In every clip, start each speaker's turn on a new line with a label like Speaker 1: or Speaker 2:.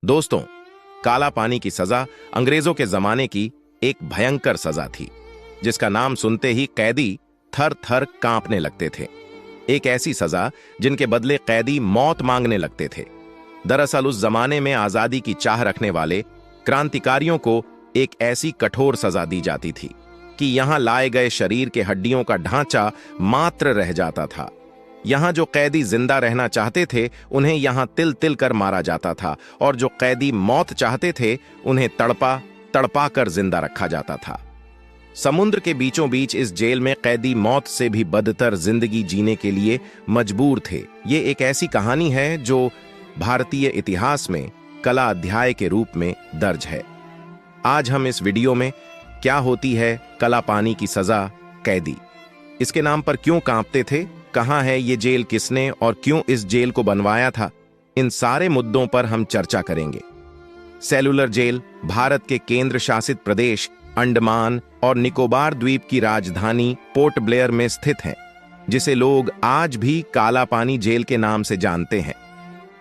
Speaker 1: दोस्तों, काला पानी की सजा अंग्रेजों के जमाने की एक भयंकर सजा थी, जिसका नाम सुनते ही कैदी थर थर कांपने लगते थे। एक ऐसी सजा जिनके बदले कैदी मौत मांगने लगते थे। दरअसल उस जमाने में आजादी की चाह रखने वाले क्रांतिकारियों को एक ऐसी कठोर सजा दी जाती थी कि यहां लाए गए शरीर के हड्डियों का ढांचा मात्र रह जाता था। यहां जो कैदी जिंदा रहना चाहते थे उन्हें यहां तिल तिल कर मारा जाता था, और जो कैदी मौत चाहते थे उन्हें तड़पा तड़पा कर जिंदा रखा जाता था। समुद्र के बीचों बीच इस जेल में कैदी मौत से भी बदतर जिंदगी जीने के लिए मजबूर थे। ये एक ऐसी कहानी है जो भारतीय इतिहास में कला अध्याय के रूप में दर्ज है। आज हम इस वीडियो में क्या होती है काला पानी की सजा, कैदी, इसके नाम पर क्यों कांपते थे, कहां है ये जेल, किसने और क्यों इस जेल को बनवाया था, इन सारे मुद्दों पर हम चर्चा करेंगे। सेलुलर जेल भारत के केंद्र शासित प्रदेश अंडमान और निकोबार द्वीप की राजधानी पोर्ट ब्लेयर में स्थित है, जिसे लोग आज भी काला पानी जेल के नाम से जानते हैं।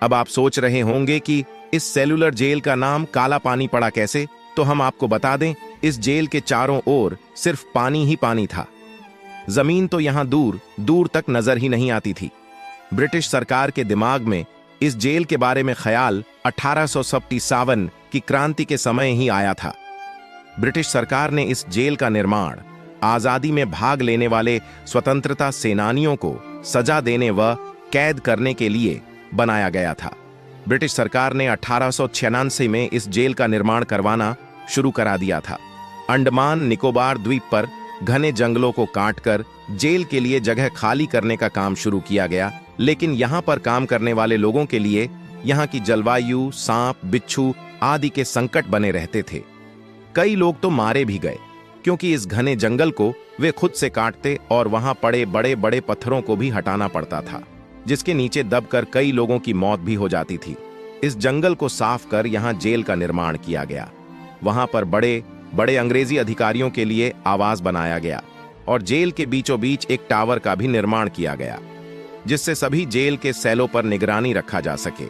Speaker 1: अब आप सोच रहे होंगे कि इस सेलुलर जेल का नाम काला पानी पड़ा कैसे, तो हम आपको बता दें, इस जेल के चारों ओर सिर्फ पानी ही पानी था। जमीन तो यहां दूर दूर तक नजर ही नहीं आती थी। ब्रिटिश सरकार के दिमाग में इस जेल के बारे में ख्याल 1857 की क्रांति के समय ही आया था। ब्रिटिश सरकार ने इस जेल का निर्माण आजादी में भाग लेने वाले स्वतंत्रता सेनानियों को सजा देने व कैद करने के लिए बनाया गया था। ब्रिटिश सरकार ने 1896 में इस जेल का निर्माण करवाना शुरू करा दिया था। अंडमान निकोबार द्वीप पर घने जंगलों को काटकर जेल के लिए जगह खाली करने का काम शुरू किया गया, लेकिन यहां पर काम करने वाले लोगों के लिए यहां की जलवायु, सांप, बिच्छू आदि के संकट बने रहते थे। कई लोग तो मारे भी गए, क्योंकि इस घने जंगल को वे खुद से काटते और वहां पड़े बड़े बड़े पत्थरों को भी हटाना पड़ता था, जिसके नीचे दबकर कई लोगों की मौत भी हो जाती थी। इस जंगल को साफ कर यहां जेल का निर्माण किया गया। वहां पर बड़े बड़े अंग्रेजी अधिकारियों के लिए आवास बनाया गया और जेल के बीचों बीच एक टावर का भी निर्माण किया गया, जिससे सभी जेल के सेलों पर निगरानी रखा जा सके।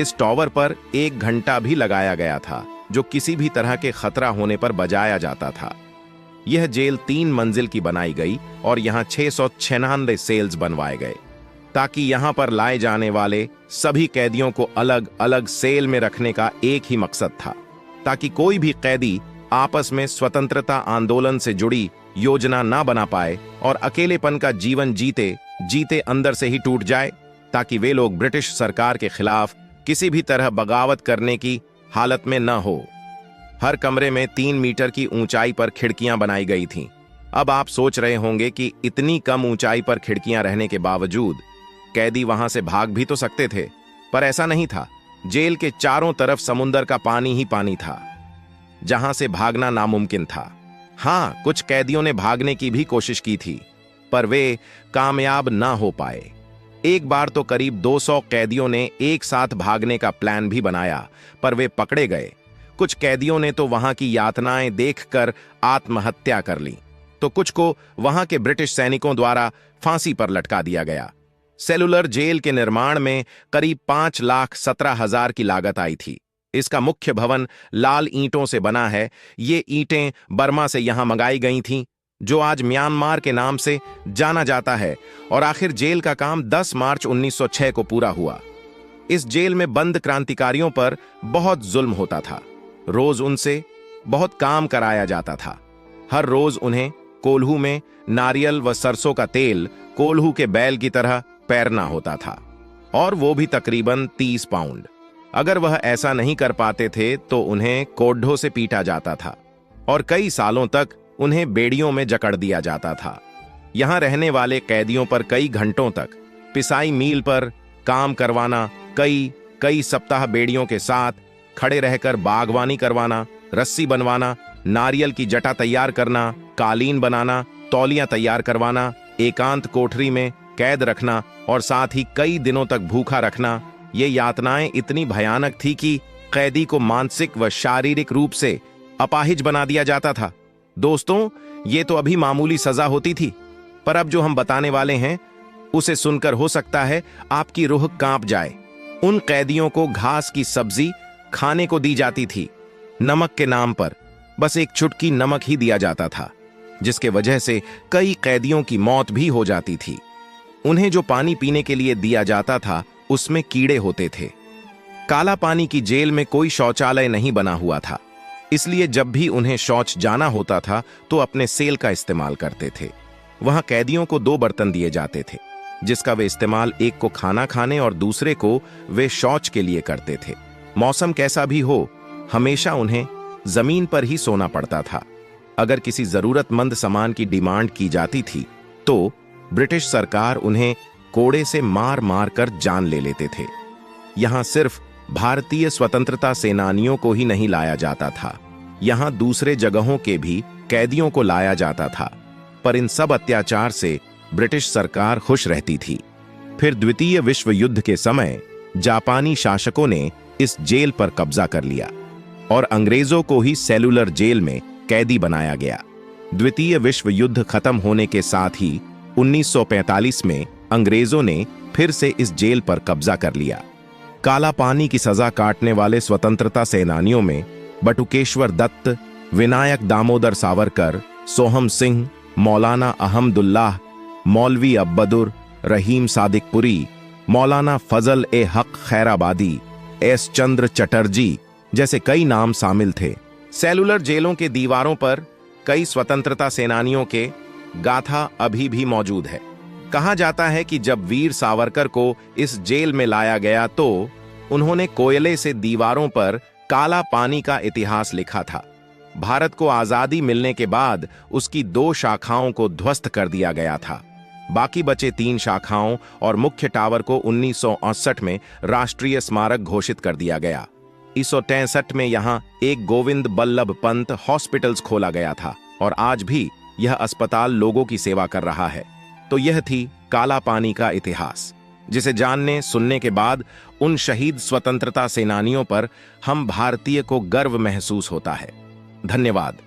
Speaker 1: इस टावर पर 1 घंटा भी लगाया गया था, जो किसी भी तरह के खतरा होने पर बजाया जाता था। यह जेल 3 मंजिल की बनाई गई और यहां 696 सेल्स बनवाए गए, ताकि यहां पर लाए जाने वाले सभी कैदियों को अलग अलग सेल में रखने का एक ही मकसद था, ताकि कोई भी कैदी आपस में स्वतंत्रता आंदोलन से जुड़ी योजना ना बना पाए और अकेलेपन का जीवन जीते जीते अंदर से ही टूट जाए, ताकि वे लोग ब्रिटिश सरकार के खिलाफ किसी भी तरह बगावत करने की हालत में न हो। हर कमरे में 3 मीटर की ऊंचाई पर खिड़कियां बनाई गई थीं। अब आप सोच रहे होंगे कि इतनी कम ऊंचाई पर खिड़कियां रहने के बावजूद कैदी वहां से भाग भी तो सकते थे, पर ऐसा नहीं था। जेल के चारों तरफ समुंदर का पानी ही पानी था, जहां से भागना नामुमकिन था। हां, कुछ कैदियों ने भागने की भी कोशिश की थी, पर वे कामयाब ना हो पाए। एक बार तो करीब 200 कैदियों ने एक साथ भागने का प्लान भी बनाया, पर वे पकड़े गए। कुछ कैदियों ने तो वहां की यातनाएं देखकर आत्महत्या कर ली, तो कुछ को वहां के ब्रिटिश सैनिकों द्वारा फांसी पर लटका दिया गया। सेलुलर जेल के निर्माण में करीब 5,17,000 की लागत आई थी। इसका मुख्य भवन लाल ईंटों से बना है। ये ईंटें बर्मा से यहां मंगाई गई थीं, जो आज म्यांमार के नाम से जाना जाता है। और आखिर जेल का काम 10 मार्च 1906 को पूरा हुआ। इस जेल में बंद क्रांतिकारियों पर बहुत जुल्म होता था। रोज उनसे बहुत काम कराया जाता था। हर रोज उन्हें कोल्हू में नारियल व सरसों का तेल कोल्हू के बैल की तरह पैरना होता था, और वो भी तकरीबन 30 पाउंड। अगर वह ऐसा नहीं कर पाते थे तो उन्हें कोड्ढों से पीटा जाता था और कई सालों तक उन्हें बेड़ियों में जकड़ दिया जाता था। यहां रहने वाले कैदियों पर कई घंटों तक पिसाई मील पर काम करवाना, कई सप्ताह बेड़ियों के साथ खड़े रहकर बागवानी करवाना, रस्सी बनवाना, नारियल की जटा तैयार करना, कालीन बनाना, तौलियां तैयार करवाना, एकांत कोठरी में कैद रखना और साथ ही कई दिनों तक भूखा रखना, ये यातनाएं इतनी भयानक थी कि कैदी को मानसिक व शारीरिक रूप से अपाहिज बना दिया जाता था। दोस्तों, ये तो अभी मामूली सजा होती थी, पर अब जो हम बताने वाले हैं उसे सुनकर हो सकता है आपकी रूह कांप जाए। उन कैदियों को घास की सब्जी खाने को दी जाती थी। नमक के नाम पर बस एक चुटकी नमक ही दिया जाता था, जिसके वजह से कई कैदियों की मौत भी हो जाती थी। उन्हें जो पानी पीने के लिए दिया जाता था उसमें कीड़े होते थे। काला पानी की जेल में कोई शौचालय नहीं बना हुआ था, इसलिए जब भी उन्हें शौच जाना होता था तो अपने सेल का इस्तेमाल करते थे। वहां कैदियों को 2 बर्तन दिए जाते थे, जिसका वे इस्तेमाल एक को खाना खाने और दूसरे को वे शौच के लिए करते थे। मौसम कैसा भी हो, हमेशा उन्हें जमीन पर ही सोना पड़ता था। अगर किसी जरूरतमंद सामान की डिमांड की जाती थी तो ब्रिटिश सरकार उन्हें कोड़े से मार मार कर जान ले लेते थे। यहां सिर्फ भारतीय स्वतंत्रता सेनानियों को ही नहीं लाया जाता था, यहां दूसरे जगहों के भी कैदियों को लाया जाता था। पर इन सब अत्याचार से ब्रिटिश सरकार खुश रहती थी। फिर द्वितीय विश्व युद्ध के समय जापानी शासकों ने इस जेल पर कब्जा कर लिया और अंग्रेजों को ही सेलुलर जेल में कैदी बनाया गया। द्वितीय विश्व युद्ध खत्म होने के साथ ही 1945 में अंग्रेजों ने फिर से इस जेल पर कब्जा कर लिया। काला पानी की सजा काटने वाले स्वतंत्रता सेनानियों में बटुकेश्वर दत्त, विनायक दामोदर सावरकर, सोहम सिंह, मौलाना अहमदुल्लाह, मौलवी अब्बदुर रहीम सादिकपुरी, मौलाना फजल ए हक खैराबादी, एस चंद्र चटर्जी जैसे कई नाम शामिल थे। सेलुलर जेलों के दीवारों पर कई स्वतंत्रता सेनानियों के गाथा अभी भी मौजूद है। कहा जाता है कि जब वीर सावरकर को इस जेल में लाया गया तो उन्होंने कोयले से दीवारों पर काला पानी का इतिहास लिखा था। भारत को आजादी मिलने के बाद उसकी 2 शाखाओं को ध्वस्त कर दिया गया था। बाकी बचे 3 शाखाओं और मुख्य टावर को 1968 में राष्ट्रीय स्मारक घोषित कर दिया गया। 1963 में यहां एक गोविंद बल्लभ पंत हॉस्पिटल्स खोला गया था और आज भी यह अस्पताल लोगों की सेवा कर रहा है। तो यह थी काला पानी का इतिहास, जिसे जानने सुनने के बाद उन शहीद स्वतंत्रता सेनानियों पर हम भारतीय को गर्व महसूस होता है। धन्यवाद।